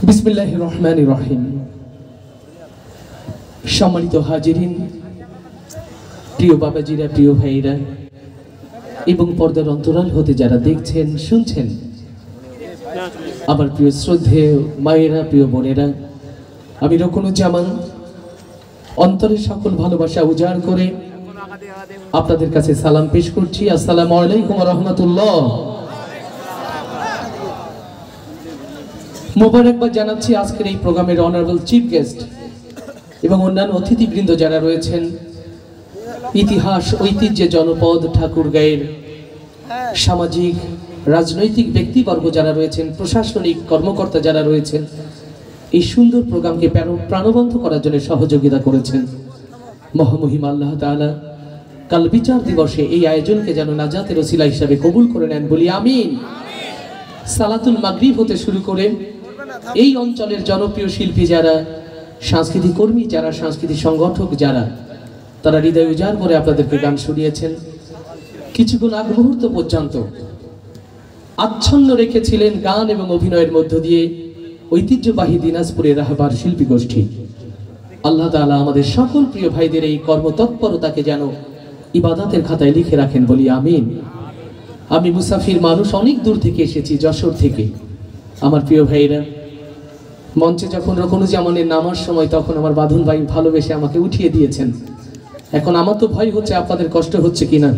বিসমিল্লাহির রহমানির রহিম। সম্মানিত হাজিরিন, প্রিয় বাবাজিরা, প্রিয় ভাইরা এবং পর্দার অন্তরাল হতে যারা দেখছেন শুনছেন, আমার প্রিয় শ্রদ্ধেয় মায়েরা, প্রিয় বোনেরা, আমি রকুনুজ্জামান অন্তরের সকল ভালোবাসা উজাড় করে আপনাদের কাছে সালাম পেশ করছি। আসসালামু আলাইকুম ওয়া রাহমাতুল্লাহ। মোবারকবাদ জানাচ্ছি আজকের এই প্রোগ্রামের অনারেবল চিফ গেস্ট এবং অন্যান্য অতিথিবৃন্দ যারা রয়েছেন, ইতিহাস ঐতিহ্যে জনপদ ঠাকুরগাঁয়ের সামাজিক রাজনৈতিক ব্যক্তিবর্গ যারা রয়েছেন, প্রশাসনিক কর্মকর্তা যারা রয়েছেন, এই সুন্দর প্রোগ্রামকে প্রাণবন্ত করার জন্য সহযোগিতা করেছেন। মহামহিম আল্লাহ তাআলা কাল বিচার দিবসে এই আয়োজনকে যেন নাজাতের ওসিলা হিসাবে কবুল করে নেন, বলি আমিন। সালাতুল মাগরিব হতে শুরু করে এই অঞ্চলের জনপ্রিয় শিল্পী যারা, সাংস্কৃতিক কর্মী যারা, সাংস্কৃতিক সংগঠক যারা, তারা হৃদয় উজাড় করে আপনাদেরকে গান শুনিয়েছেন। কিছুক্ষণ আগ মুহূর্ত পর্যন্ত আচ্ছন্ন রেখেছিলেন গান এবং অভিনয়ের মধ্য দিয়ে ঐতিহ্যবাহী দিনাজপুরের রাহবার শিল্পী গোষ্ঠী। আল্লাহ তাআলা আমাদের সকল প্রিয় ভাইদের এই কর্মতৎপরতাকে যেন ইবাদতের খাতায় লিখে রাখেন, বলি আমিন। আমি মুসাফির মানুষ, অনেক দূর থেকে এসেছি, যশোর থেকে। আমার প্রিয় ভাইরা, মঞ্চে যখন রকুনুজ্জামানের নামার সময় তখন আমার বাঁধন ভাই ভালোবেসে আমাকে উঠিয়ে দিয়েছেন। এখন আমার তো ভয় হচ্ছে আপনাদের কষ্ট হচ্ছে কিনা।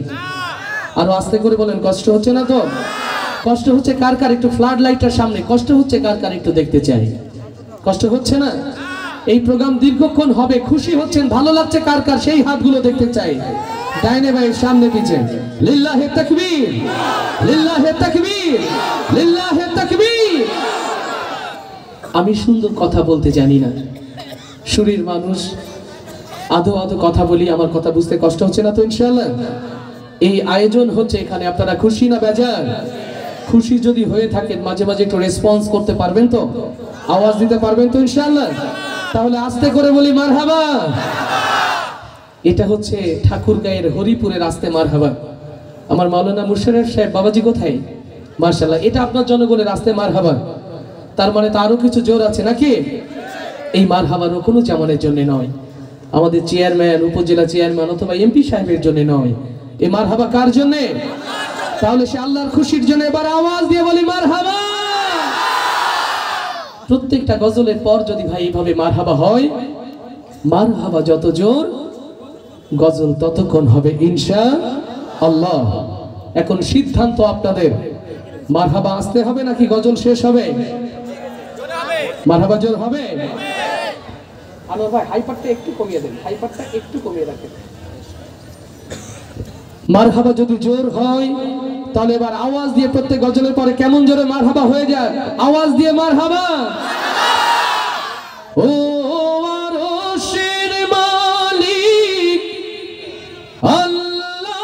আরো আস্তে করে বলেন, কষ্ট হচ্ছে না তো? কষ্ট হচ্ছে কার কার? একটু ফ্লাড লাইটটার সামনে কষ্ট হচ্ছে কার কার একটু দেখতে চাই। কষ্ট হচ্ছে না? এই প্রোগ্রাম দীর্ঘক্ষণ হবে, খুশি হচ্ছেন, ভালো লাগছে কার কার সেই হাতগুলো দেখতে চাই। ডাইনে ভাই সামনে পিছে, লিল্লাহে তাকবীর, লিল্লাহে তাকবীর, লিল্লাহে তাকবীর। আমি সুন্দর কথা বলতে জানি না, সুরের মানুষ, আদো আদো কথা বলি, আমার কথা বুঝতে কষ্ট হচ্ছে না তো? ইনশাআল্লাহ এই আয়োজন হচ্ছে এখানে, আপনারা খুশি না বেজার? খুশি যদি হয়ে থাকেন মাঝে মাঝে একটু রেসপন্স করতে পারবেন তো, আওয়াজ দিতে পারবেন তো ইনশাআল্লাহ? তাহলে আস্তে করে বলি মারহাবা। এটা হচ্ছে ঠাকুরগাঁয়ের হরিপুরের আস্তে মারহাবা। আমার মাওলানা মুশাররফ সাহেব বাবাজি কোথায়? মাশাআল্লাহ, এটা আপনার জনগণের আস্তে মারহাবা। তার মানে তো আরো কিছু জোর আছে নাকি? এই মারহাবা রকুনুজ্জামানের জন্য নয়, আমাদের চেয়ারম্যান, উপজেলা চেয়ারম্যান অথবা এমপি সাহেবের জন্য নয়। এই মারহাবা কার জন্য? তাহলে সে আল্লাহর খুশির জন্য। এবার আওয়াজ দিয়ে বলি মারহাবা। প্রত্যেকটা গজলের পর যদি ভাই এইভাবে মারহাবা হয়, মারহাবা যত জোর গজল ততক্ষণ হবে ইনশাআল্লাহ। এখন সিদ্ধান্ত আপনাদের, মারহাবা আসতে হবে নাকি গজল শেষ হবে? মারহাবা জোর হবে। আনোয়ার ভাই হাইপারটা একটু কমিয়ে দেন, হাইপারটা একটু কমিয়ে রাখেন। মারহাবা যদি জোর হয় তাহলে এবার আওয়াজ দিয়ে প্রত্যেক গজলের পরে কেমন জোরে মারহাবা হয়ে যায়, আওয়াজ দিয়ে মারহাবা। ও আরশের মালিক আল্লাহ,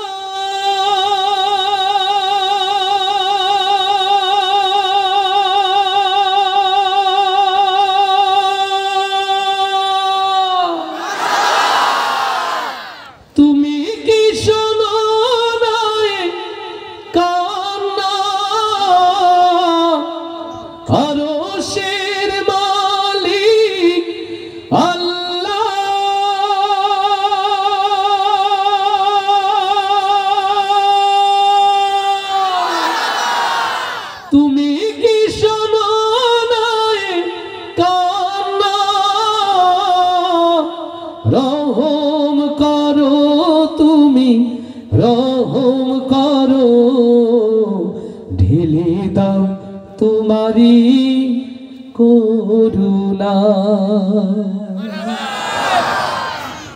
তুমি কি শোনো আরশের মালিক আল্লাহ, তুমি কি শোনো নাই কান্না, রহম করো তুমি, রহম করো, ঢেলে দাও তোমারি করুণা।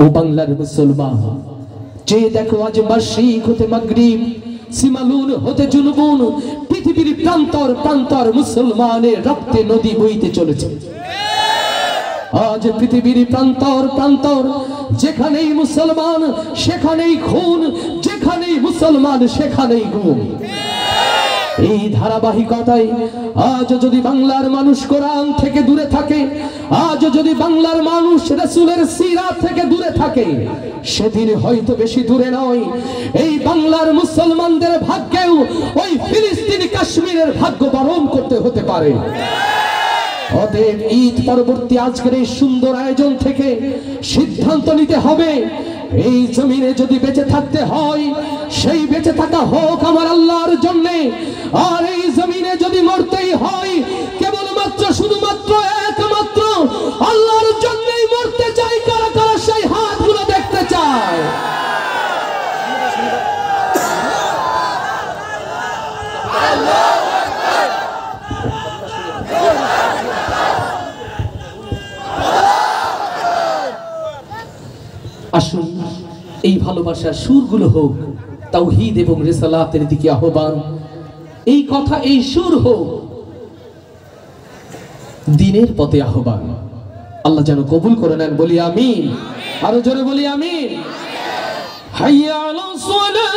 ও বাংলার মুসলমান, যে দেখো আজ মাশরিক হতে মাগরিব, সিমালুন হতে জুনুবুন, পৃথিবীর প্রান্তর প্রান্তর মুসলমানের রক্তে নদী বইতে চলেছে। আজ পৃথিবীর প্রান্তর প্রান্তর, যেখানেই মুসলমান সেখানেই খুন, যেখানেই মুসলমান সেখানেই গুম। এই ধারাবাহিকতায় আজ যদি বাংলার মানুষ কোরআন থেকে দূরে থাকে, আজ যদি বাংলার মানুষ রাসূলের সিরাত থেকে দূরে থাকে, সেদিন হয়তো বেশি দূরে নয়, এই বাংলার মুসলমানদের ভাগ্যেও ওই ফিলিস্তিনি কাশ্মীরের ভাগ্য বরণ করতে হতে পারে। অতএব ঈদ পরবর্তী আজকের এই সুন্দর আয়োজন থেকে সিদ্ধান্ত নিতে হবে, এই জমিনে যদি বেঁচে থাকতে হয়, সেই বেঁচে থাকা হোক আমার আল্লাহর জন্য, আর এই জমিনে যদি মরতেই হয় কেবলমাত্র শুধুমাত্র একমাত্র আল্লাহর জন্যই মরতে চাই। কারা কারা সেই হাতগুলো দেখতে চায়? আসুন এই ভালোবাসার সুরগুলো হোক তাওহীদ এবং রিসালাতের দিকে আহ্বান, এই কথা এই সুর হোক দ্বীনের পথে আহ্বান। আল্লাহ যেন কবুল করে নেন, বলি আমিন। আরো জোরে বলি আমিন। হাইয়া আলাস সালাহ,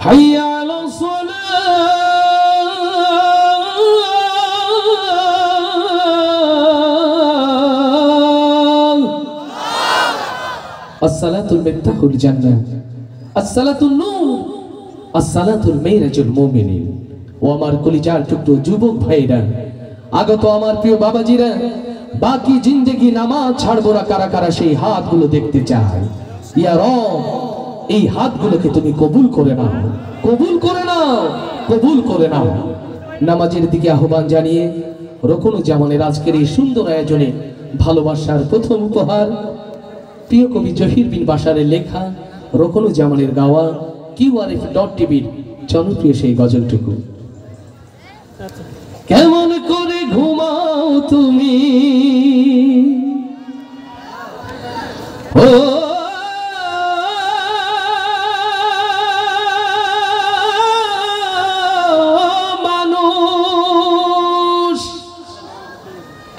হাইয়া আলাস সালাহ, আসসালাতুল মিফতাহুল জান্নাহ, আসসালাতুন নূর, আসসালাতুল মিরাজুল মুমিনিন। ও আমার কলিজার টুকরো যুবক ভাইরা, আগত আমার প্রিয় বাবাজিরা, বাকি জিন্দেগি নামাজ ছাড়বো না কারা কারা সেই হাতগুলো দেখতে চায়? ইয়া রব, এই হাতগুলোকে তুমি কবুল করে নাও, কবুল করে নাও, কবুল করে নাও। নামাজের দিকে আহ্বান জানিয়ে রুকনুজ্জামানের আজকের এই সুন্দর আয়োজনে ভালোবাসার প্রথম উপহার প্রিয় কবি জহির বিন বাশারের লেখা, রুকনুজ্জামানের গাওয়া QRF.TVর জনপ্রিয় সেই গজলটুকু। কেমন করে ঘুমাও তুমি ও মানুষ,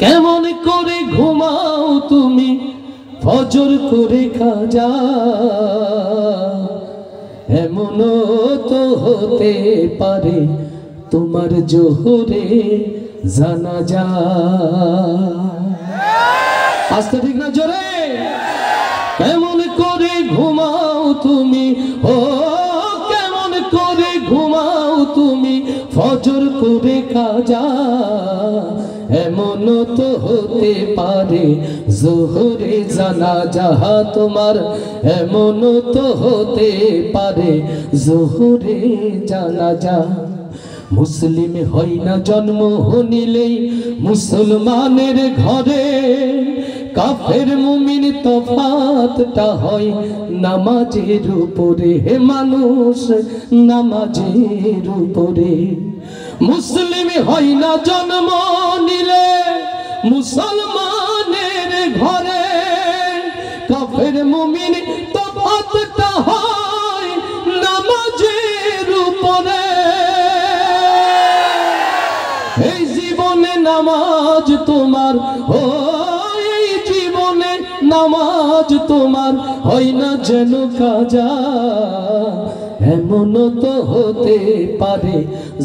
কেমন করে ঘুমাও তুমি ফজর করে কাজা, এমনও তো হতে পারে তোমার জোহরে জানাজা। আস্তে ঠিক না জোরে? কেমন করে ঘুমাও তুমি ও, কেমন করে ঘুমাও তুমি ফজর করে কাজা, এমন তো হতে পারে জোহরে জানাজা তোমার, এমন তো হতে পারে জোহরে জানাজা। মুসলিম হয় না জন্ম নিলেই মুসলমানের ঘরে, কাফের মুমিন তফাতটা হয় নামাজের উপরে, হে মানুষ নামাজের উপরে। মুসলিম হয় না জন্ম নিলে মুসলমানের ঘরে, কাফের মুমিন তফাতটা হয় নামাজের উপরে। এই জীবনে নামাজ তোমার ও, এই জীবনে নামাজ তোমার হয় না যেন কাজা, এমন তো হতে পারে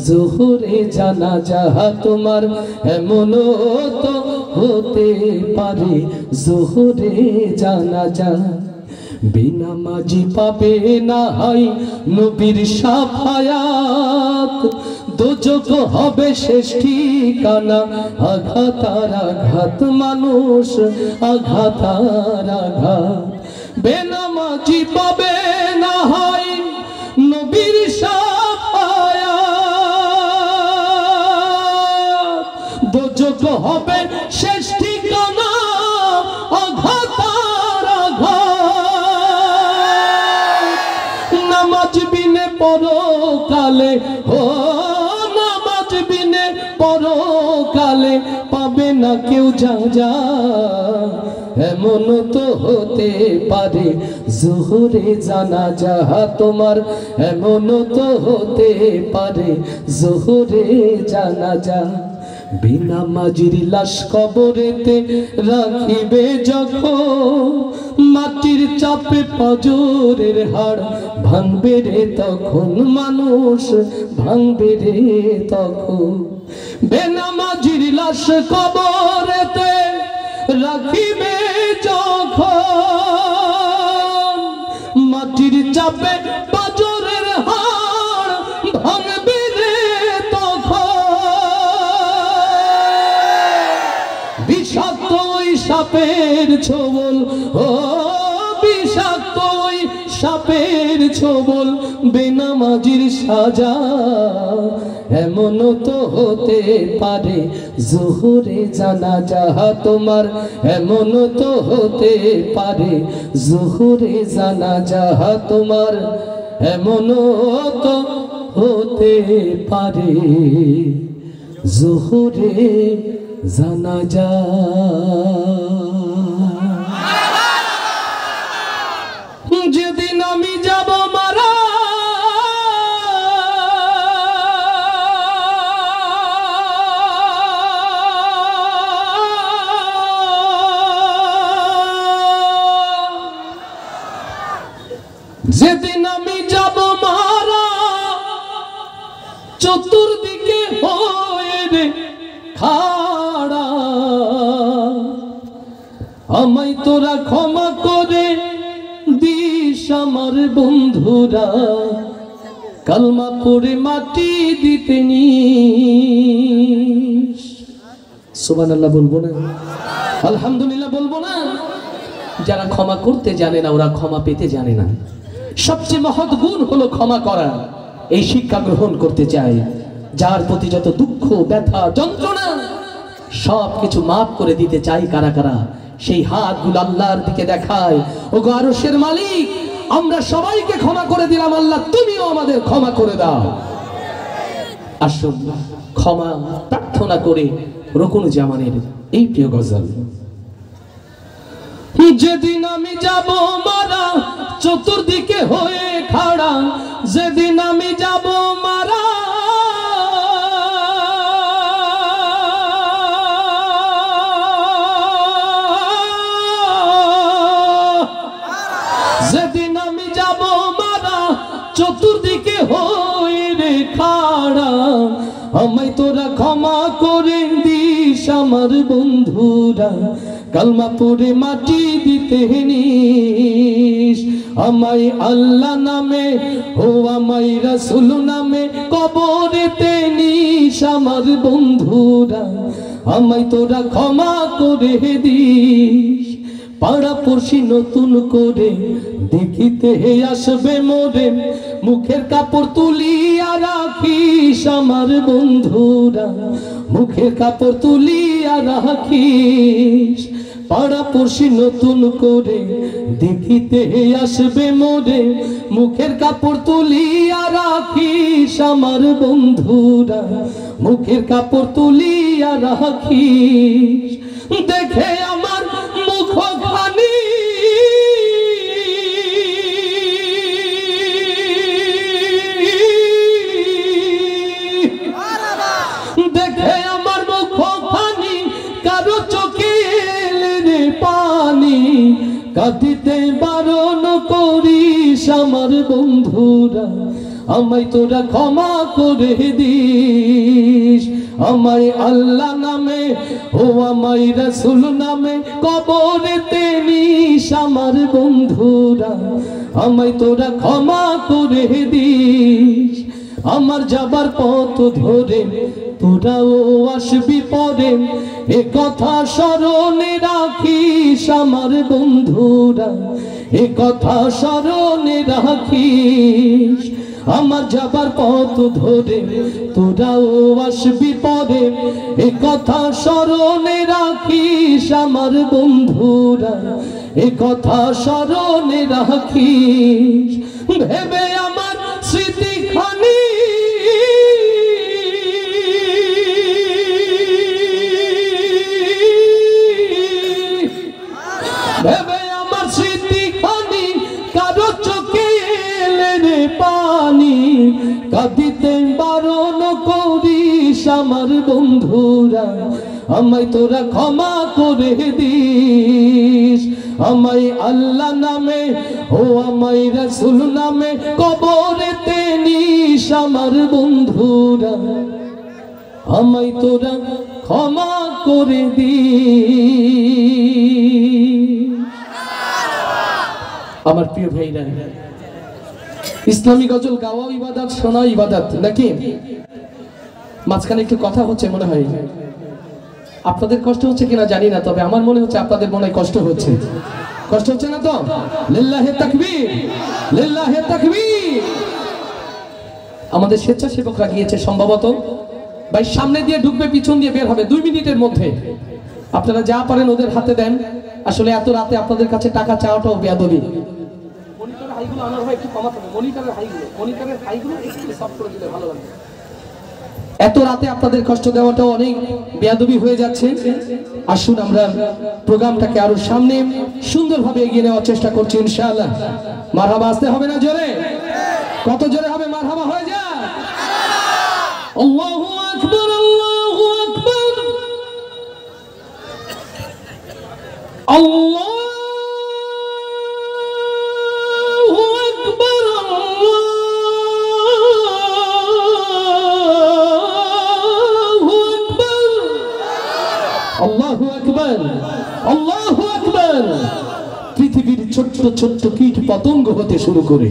জোহরে জানাজা তোমার, এমন তো হতে পারে জোহরে জানাজা। বেনামাজি পাবে না হয় নবীর শাফায়াত, দোজখ হবে শেষ ঠিকানা, আঘাত আর আঘাত মানুষ, আঘাত আর আঘাত। বেনামাজি পাবে না হয় নবীর শাফায়াত, দোজখ হবে শেষ ঠিকানা, আঘাত আর আঘাত। নামাজ বিনে পরকালে ও, নামাজ বিনে পরকালে পাবে না কেউ জাযা, এমন তো হতে পারে জোহরে জানাজা তোমার, এমন তো হতে পারে জোহরে জানাজা। বেনামাজির লাশ কবরেতে রাখিবে যখন, মাটির চাপে পাঁজরের হাড় ভাঙবে রে তখন, মানুষ ভাঙবে রে তখন। বেনামাজির লাশ কবরেতে রাখিবে যখন, মাটির চাপে পাঁজরের হাড় ভাঙবে রে তখন। বিষাক্ত ওই সাপের ছোবল, ও বিষাক্ত ওই সাপের ছোবল, বেনামাজির সাজা এমনও তো হতে পারে জোহরে জানাজা তোমার, এমনও তো হতে পারে জোহরে জানাজা তোমার, এমনও তো হতে পারে জোহরে জানাজা। যেদিন আমি যাব মারা, যেদিন আমি যাব মারা, চতুর্দিকে হয়ে রে খাড়া, আমায় তোরা ক্ষমা করে দিস আমার বন্ধুরা, কালমা পড়ে মাটি দিতে নিস। সুবহানাল্লাহ বলবো না? আলহামদুলিল্লাহ বলবো না? যারা ক্ষমা করতে জানে না ওরা ক্ষমা পেতে জানে না। সবচেয়ে মহৎ গুণ হলো ক্ষমা করা। এই শিক্ষা গ্রহণ করতে চাই। যার প্রতি যত দুঃখ ব্যথা যন্ত্রণা সবকিছু মাফ করে দিতে চাই কারা কারা, সেই হাতগুলো আল্লাহর দিকে দেখায়, ওগো আরশের মালিক আমরা সবাইকে ক্ষমা করে দিলাম, আল্লাহ তুমিও আমাদের ক্ষমা করে দাও। আসুন ক্ষমা প্রার্থনা করে রুকুনুজ্জামানের এই প্রিয় গজল। যেদিন আমি যাব মারা, চতুর্দিকে হয়ে খাড়া, যেদিন আমি যাব মারা, যেদিন আমি যাব মারা, চতুর্দিকে হয়ে রে খাড়া, আমায় তোরা ক্ষমা করে দিস আমার বন্ধুরা, কালমা পড়ে মাটি দিতে নিস। আমায় আল্লাহ নামে ও আমায় রাসূল নামে কবরেতে নিস আমার বন্ধুরা, আমায় তোরা ক্ষমা করে দিস। পাড়াপড়শি নতুন করে দেখিতে আসবে মোরে, মুখের কাপড় তুলিয়া রাখিস আমার বন্ধুরা, মুখের কাপড় তুলিয়া রাখিস। পাড়াপড়শি নতুন করে দেখিতে আসবে মোরে, মুখের কাপড় তুলিয়া রাখিস আমার বন্ধুরা, মুখের কাপড় তুলিয়া রাখিস। দেখে আমার মুখখানি দেখে আমার মুখখানি কারো চোখে এলে পানি, কাঁদিতে বারণ করিস আমার বন্ধুরা, আমায় তোরা ক্ষমা করে দিস। আমায় আল্লাহ নামে ও আমায় রাসূল নামে কবরেতে নিস আমার বন্ধুরা, আমায় তোরা ক্ষমা করে দিস। আমার যাবার পথ ধরে তোরাও আসবি পরে, এ কথা স্মরণে রাখিস আমার বন্ধুরা, এ কথা স্মরণে রাখিস। আমার যাবার পথ ধরে তোরাও আসবি পরে, এ কথা স্মরণে রাখিস আমার বন্ধুরা, এ কথা স্মরণে রাখিস। ভেবে আমার স্মৃতিখানি ভেবে আমার স্মৃতিখানি কারো চোখে এলে রে পানি, কাঁদিতে বারণ করিস আমার বন্ধুরা আমায় তোরা ক্ষমা করে দিস আমায় আল্লাহ নামে ও আমায় রাসূল নামে কবরেতে নিস আমার বন্ধুরা আমায় তোরা ক্ষমা করে দিস। আমার প্রিয় ভাইরা, ইসলামী গজল গাওয়া ইবাদত, শোনা ইবাদত নাকি? মাঝখানে একটু কথা হচ্ছে মনে হয়, আপনাদের কষ্ট হচ্ছে কিনা জানি না, তবে আমার মনে হচ্ছে আপনাদের মনে কষ্ট হচ্ছে। কষ্ট হচ্ছে না তো? লিল্লাহি তাকবীর, লিল্লাহি তাকবীর। আমাদের স্বেচ্ছাসেবকরা গিয়েছে সম্ভবত, ভাই সামনে দিয়ে ঢুকবে, পিছন দিয়ে বের হবে 2 মিনিটের মধ্যে। আপনারা যা পারেন ওদের হাতে দেন। আসলে এত রাতে আপনাদের কাছে টাকা চাওয়াটাও বেয়াদবি। মনিটরের হাইগুলো আনার হয় একটু কমাতে হবে, মনিটরের হাইগুলো একটু সফট করে দিলে ভালো লাগবে। এত রাতে আপনাদের কষ্ট দেওয়াটাও অনেক বেয়াদবি হয়ে যাচ্ছে। আসুন আমরা প্রোগ্রামটাকে আরো সামনে সুন্দরভাবে এগিয়ে নেওয়ার চেষ্টা করছি ইনশাআল্লাহ। মারহাবা আসতে হবে না জোরে? কত জোরে হবে মারহাবা? হয়ে যায়। আল্লাহু আকবার, আল্লাহু আকবার, আল্লাহু আকবার, আল্লাহু আকবার, আল্লাহু আকবার। পৃথিবীর ছোট্ট ছোট্ট কীট পতঙ্গ হতে শুরু করে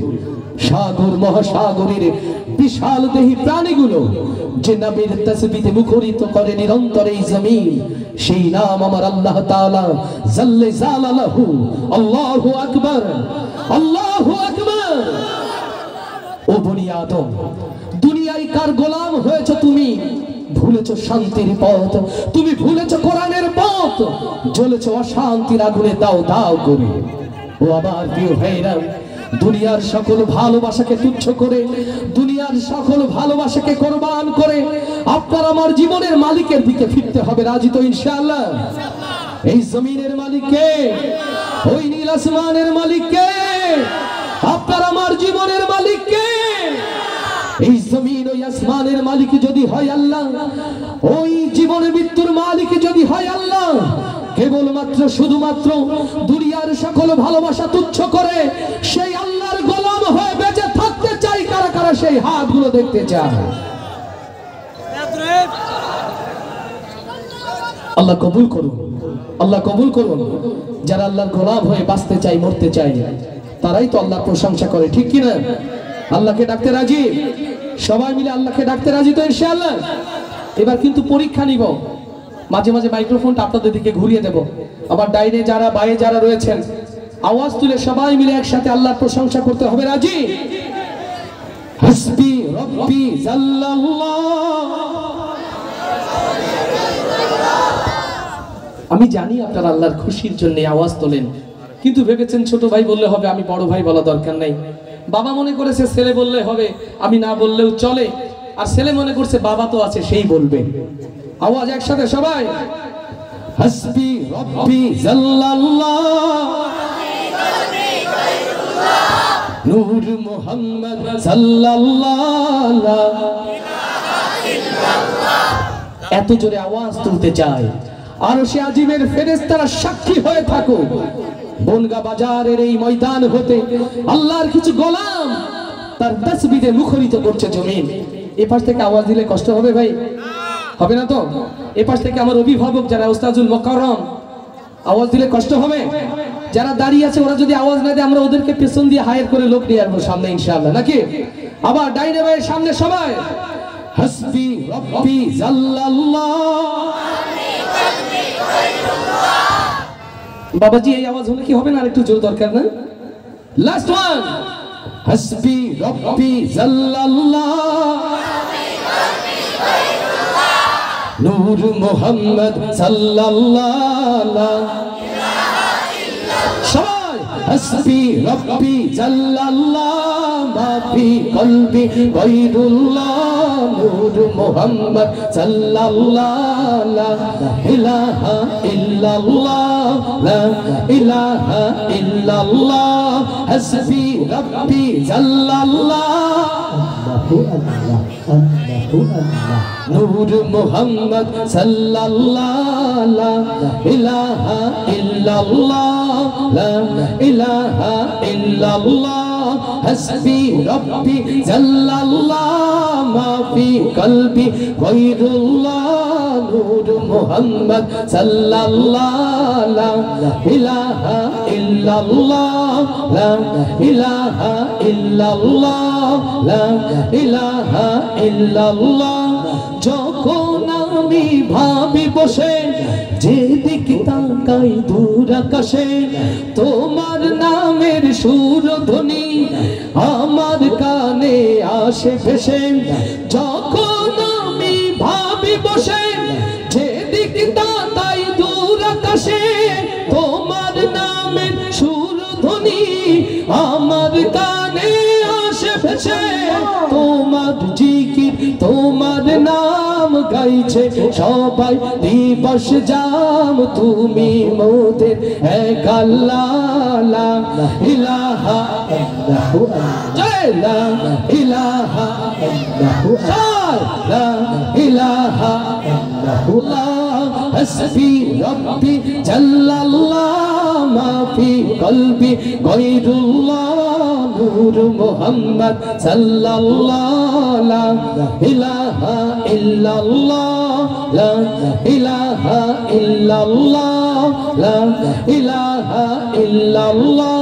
সাগর মহাসাগরের বিশাল দেহী প্রাণীগুলো যে নামের তাসবিহে মুখরিত করে নিরন্তর এই জমিন, সেই নাম আমার আল্লাহ তাআলা জাল্লে জালালাহু। আল্লাহু আকবার, আল্লাহু আকবার। ও বনি আদম, দুনিয়ায় কার গোলাম হয়েছে তুমি? ভুলেছো শান্তির পথ, তুমি ভুলেছো কোরআনের পথ, জ্বলেছো অশান্তির আগুনে দাও দাও করে। ও আমার প্রিয় ভাইরা, দুনিয়ার সকল ভালোবাসাকে তুচ্ছ করে, দুনিয়ার সকল ভালোবাসাকে কোরবান করে আপনার আমার জীবনের মালিকের দিকে ফিরতে হবে। রাজি তো ইনশাআল্লাহ? এই জমিনের মালিক কে? ওই নীল আসমানের মালিক কে? আপনার আমার জীবনের মালিক কে? এই জমিন ওই আসমানের মালিক যদি হয় আল্লাহ, ওই জীবনের মৃত্যুর মালিক যদি হয় আল্লাহ, কেবলমাত্র শুধুমাত্র দুনিয়ার সকল ভালোবাসা তুচ্ছ করে সেই আল্লাহর গোলাম হয়ে বেঁচে থাকতে চাই কারা কারা? সেই হাতগুলো দেখতে চায়। আল্লাহ কবুল করুন, আল্লাহ কবুল করুন। যারা আল্লাহর গোলাম হয়ে বাঁচতে চাই, মরতে চাই, তারাই তো আল্লাহর প্রশংসা করে, ঠিক কিনা? আল্লাহকে ডাকতে রাজি? সবাই মিলে আল্লাহকে ডাকতে রাজি তো ইনশাআল্লাহ? এবার কিন্তু পরীক্ষা নিব, মাঝে মাঝে মাইক্রোফোনটা আপনাদের দিকে ঘুরিয়ে দেব। আবার ডাইনে যারা বাইরে যারা রয়েছেন আওয়াজ তুলে সবাই মিলে একসাথে আল্লাহর প্রশংসা করতে হবে। রাজি? হাসবি রব্বি জাল্লাল্লাহ। আমি জানি আপনারা আল্লাহর খুশির জন্য আওয়াজ তোলেন, কিন্তু ভেবেছেন ছোট ভাই বললে হবে, আমি বড় ভাই বলা দরকার নাই। বাবা মনে করেছে ছেলে বললে হবে, আমি না বললেও চলে। আর ছেলে মনে করছে বাবা তো আছে, সেই বলবে। আওয়াজ একসাথে সবাই, হাসবি রব্বি জাল্লাল্লাহ, নূর মুহাম্মদ সাল্লাল্লাহ। এত জোরে আওয়াজ তুলতে চায় আর সে আজিমের ফেরেশতারা সাক্ষী হয়ে থাকুক। বনগা বাজারের এই ময়দান হতে আল্লাহর কিছু গোলাম তার তাসবিহে মুখরিত করছে জমিন। এই পাশ থেকে আওয়াজ দিলে কষ্ট হবে ভাই? হবে না তো? এই পাশ থেকে আমার অভিভাবক যারা উস্তাজুল মুকাররম, আওয়াজ দিলে কষ্ট হবে? যারা দাঁড়িয়ে আছে ওরা যদি আওয়াজ না দেয়, আমরা ওদেরকে পেছন দিয়ে হায়ার করে লোক নিয়ে আসবো সামনে ইনশাআল্লাহ, নাকি? আবার ডাইনে ভাইয়ের সামনে সবাই, হাসবি রব্বি জাল্লাল্লাহ। বাবাজি এই আওয়াজ হলে কি হবে না? আর একটু জোর দরকার না? লাস্ট ওয়ান, হাসবি রব্বি জাল্লাল্লাহ, নূর মুহাম্মদ সাল্লাল্লাহ। সবাই হাসবি রব্বি জাল্লাল্লাহ, মা ফি কলবি গায়রুল্লাহ, নূর মুহাম্মদ সাল্লাল্লাহ, লা ইলাহা ইল্লাল্লাহ, লা ইলাহা ইল্লাল্লাহ, হাসবি রব্বি জাল্লাল্লাহ, নূর মুহাম্মদ সাল্লাল্লাহু লা ইলাহা ইল্লাল্লাহ লা ইলাহা ইল্লাল্লাহ হাসবি রব্বি জাল্লাল্লাহ মা ফি কলবি গায়রুল্লাহ নূর মুহাম্মদ সাল্লাল্লাহু লা ইলাহা ইল্লাল্লাহ লা ইলাহা ইল্লাল্লাহ লা ইলাহা ইল্লাল্লাহ যখন আমি ভাবি বসে যেদিকে তাকাই দূর আকাশে তোমার নামের সুরধ্বনি আমার কানে আসে ভেসে যখন আমি ভাবি বসে যেদিকে তাকাই দূর আকাশে তোমার নামের সুরধ্বনি আমার কানে আসে ভেসে তোমার জিকির তোমার নাম গাইছে সবাই দিবস জাম তুমি মোদের এক আল্লাহ লা ইলাহা ইল্লাল্লাহ লা ইলাহা ইল্লাল্লাহ লা ইলাহা ইল্লাল্লাহ হাসবি রব্বি জাল্লাল্লাহ মা ফি কলবি গায়রুল্লাহ নূর মুহাম্মদ সাল্লাল্লাহু লা ইলাহা ইল্লাল্লাহ লা ইলাহা ইল্লাল্লাহ লা ইলাহা ইল্লাল্লাহ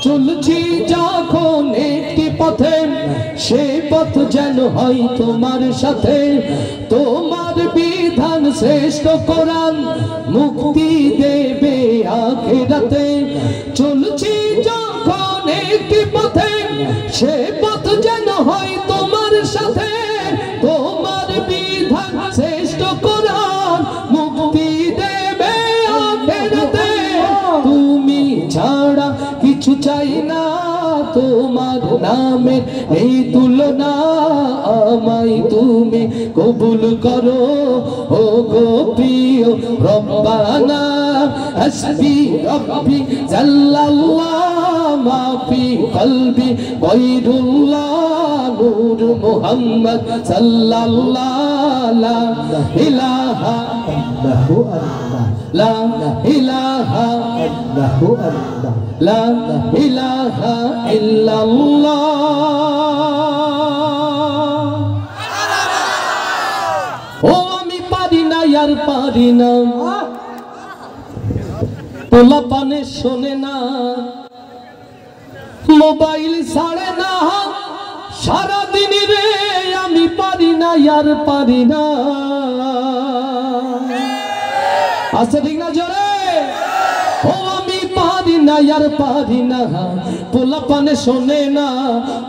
চলছি যখন একটি পথে সে পথ যেন হয় তোমার সাথে তোমার বিধান শ্রেষ্ঠ কোরআন মুক্তি দেবে আখিরাতে চলছি যখন একটি পথে সে পথ যেন হয় তোমার সাথে তোমার বিধান শ্রেষ্ঠ কোরআন মুক্তি দেবে আখিরাতে তুমি ছাড়া কিছু চাই না তোমার নামের এই তুলনা আমায় তুমি কবুল করো ও গো প্রিয় রব্বানা হাসবি রব্বি জাল্লাল্লাহ মা ফি কলবি গায়রুল্লাহ নূর মুহাম্মদ সাল্লাল্লাহু লা ইলাহা ইল্লাল্লাহ লা ইলাহা ইল্লাল্লাহ লা ইলাহা ইল্লাল্লাহ ও আমি পারি না আর পারি না পোলা পানে শোনে না মোবাইল ছাড়ে না সারা দিন রে আমি পারি না আর পারি না আচ্ছা ঠিক না জোরে ও আমি পারি না আর পারি না পোলা পানে শোনে না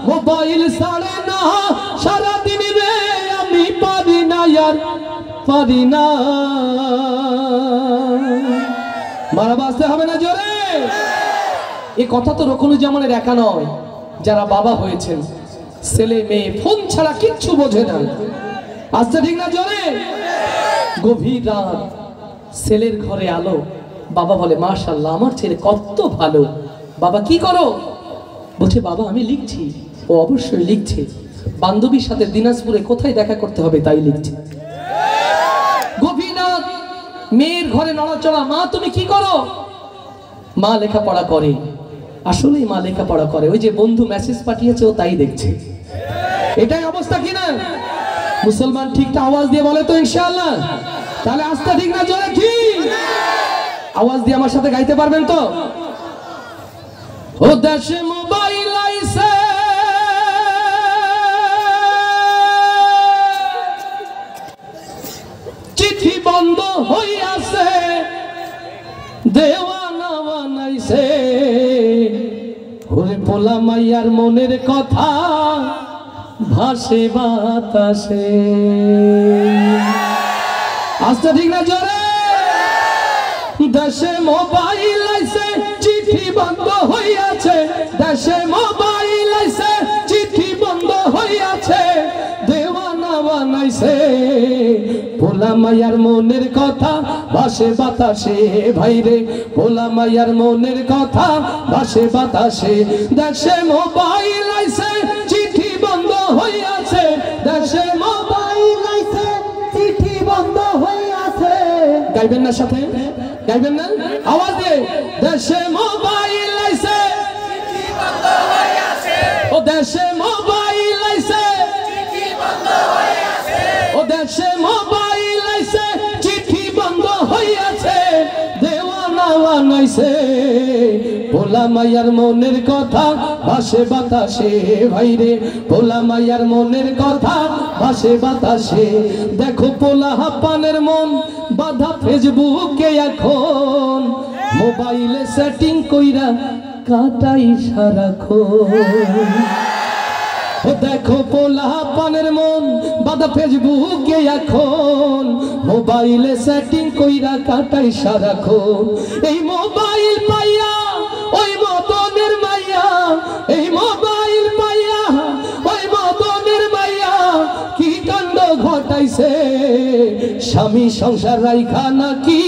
মোবাইল ছাড়ে না সারা দিন রে আমি পারি না আর পারি না মারা বাঁচতে হবে না জোরে এই কথা তো রকনুজ্জামানের একা নয় যারা বাবা হয়েছেন ছেলে মেয়ে ফোন ছাড়া কিচ্ছু বোঝে না আচ্ছা ঠিক না জোরে গভীর রাত ছেলের ঘরে আলো বাবা বলে মাশাআল্লাহ আমার ছেলে কত ভালো বাবা কি করো বলছে বাবা আমি লিখছি ও অবশ্যই লিখছে বান্ধবীর সাথে দিনাজপুরে কোথায় দেখা করতে হবে তাই লিখছে গভীর রাত মেয়ের ঘরে নড়াচড়া মা তুমি কি করো মা লেখাপড়া করে আসলেই মা লেখাপড়া করে ওই যে বন্ধু মেসেজ পাঠিয়েছে ও তাই দেখছে এটাই অবস্থা কিনা মুসলমান ঠিকটা আওয়াজ দিয়ে বলে তো ইনশাআল্লাহ তাহলে আস্থা ঠিক না জোরে ঠিক আওয়াজ দিয়ে আমার সাথে গাইতে পারবেন তো ও দেশে মোবাইল আইছে চিঠি বন্ধ হইয়াছে দেওয়ানা বানাইছে ওরে পোলা মাইয়ার মনের কথা ভাসে বাতাসে আস্তে ঠিক না জোরে দেশে মোবাইল আইছে চিঠি বন্ধ হইয়াছে দেশে মোবাইল আইছে চিঠি বন্ধ হইয়াছে দেওয়ানা বানাইছে পোলা মাইয়ার মনের কথা ভাসে বাতাসে ভাইরে পোলা মাইয়ার মনের কথা ভাসে বাতাসে দেশে মোবাইল আইছে চিঠি বন্ধ হইয়াছে দেশে মোবাইল আইছে চিঠি বন্ধ হয়ে আছে। গাইবেন না সাথে, গাইবেন না, আওয়াজ দিয়ে। দেশে মোবাইল আইছে চিঠি বন্ধ হয়ে আছে। ও দেশে মোবাইল আইছে চিঠি বন্ধ হয়ে আছে। ও দেশে মোবাইল আইছে চিঠি বন্ধ হয়ে আছে। দেওয়ানা বানাইছে ভোলা মাইয়ার মনের কথা ভাসে বাতাসে। ভাইরে ভোলা মাইয়ার মনের কথা ভাসে বাতাসে। দেখো পোলা হাপানের মন বাধা ফেসবুকে এখন, মোবাইলে সেটিং কইরা কাটাই সারাক্ষণ। দেখো পোলা পানের মন বাধা ফেসবুকে এখন, মোবাইলে সেটিং কইরা কাটাই সারাক্ষণ। এই মোবাইল পাইয়া ওই মদনের মাইয়া, এই মোবাইল পাইয়া ওই মদনের মাইয়া কি কাণ্ড ঘটাইছে। স্বামী সংসার রাইখা নাকি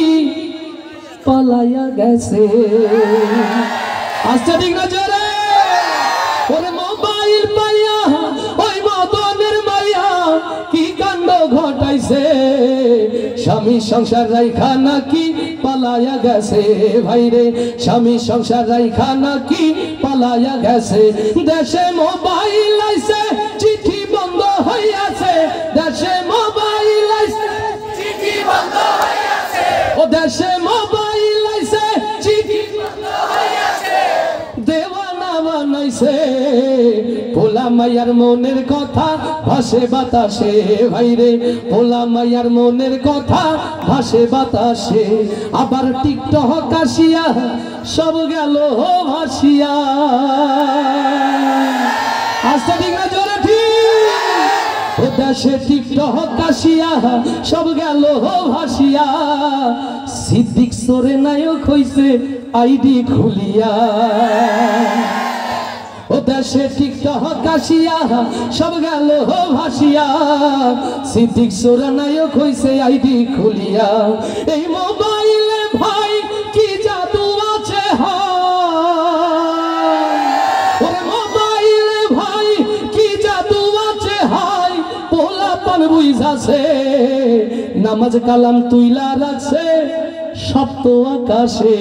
পালাইয়া গেছে। আচ্ছা ঠিক না জোরে। ওরে মোবাইল পাইয়া ওই মদনের মাইয়া কি কাণ্ড ঘটাইছে। স্বামী সংসার রাইখা নাকি পালাইয়া গেছে। ভাইরে স্বামী সংসার রাইখা নাকি পালাইয়া গেছে। দেশে মোবাইল আইছে চিঠি বন্ধ হইয়াছে। দেশে মোবাইল আইছে চিঠি বন্ধ হইয়াছে। ও দেশে মোবাইল আইছে চিঠি বন্ধ হইয়াছে। দেওয়ানা বানাইছে ভোলা মাইয়ার মনের কথা ভাসে বাতাসে। ভাইরে ভোলা মাইয়ার মনের কথা ভাসে বাতাসে। আবার টিকটক আসিয়া সব গেল ভাসিয়া। আস্তে ঠিক না জোরে ঠিক। ও দেশে টিকটক আসিয়া সব গেল ভাসিয়া। সিদ্দিক সোরে নায়ক হইছে আইডি খুলিয়া। ও দেশে টিকটক আসিয়া সব গেল ভাসিয়া। সিদ্দিক সোরে নায়ক হইছে আইডি খুলিয়া। এই মোবাইলে ভাই কি জাদু আছে ওরে মোবাইলে ভাই কি জাদু আছে হাই। পোলা পান বুঝাছে নামাজ কালাম তুইলা রাখছে সপ্ত আকাশে।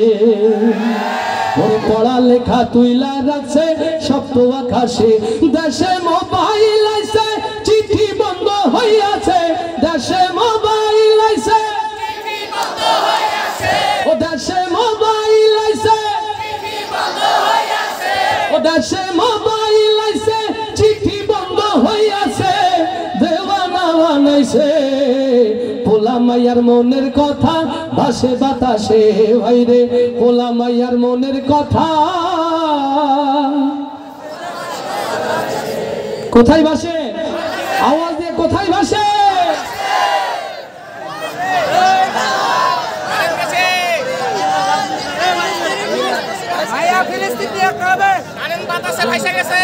ওরে পড়া লেখা তুইলা রাখছে সপ্ত আকাশে। দেশে মোবাইল আইছে চিঠি বন্ধ হইয়াছে। দেশে মোবাইল আইছে চিঠি বন্ধ হইয়াছে। ও দেশে মোবাইল আইছে চিঠি বন্ধ হইয়াছে। ও দেশে মোবাইল আইছে চিঠি বন্ধ হইয়াছে। দেওয়ানা বানাইছে পোলা মাইয়ার মনের কথা ভাসে বাতাসে। ভাইরে পোলা মাইয়ার মনের কথা কোথায় ভাসে? আওয়াজ দিয়ে কোথায় ভাসে? ভাইয়া ফিলিস্তিন দিয়ে কবে আনন্দ বাতাসে ভাসে গেছে।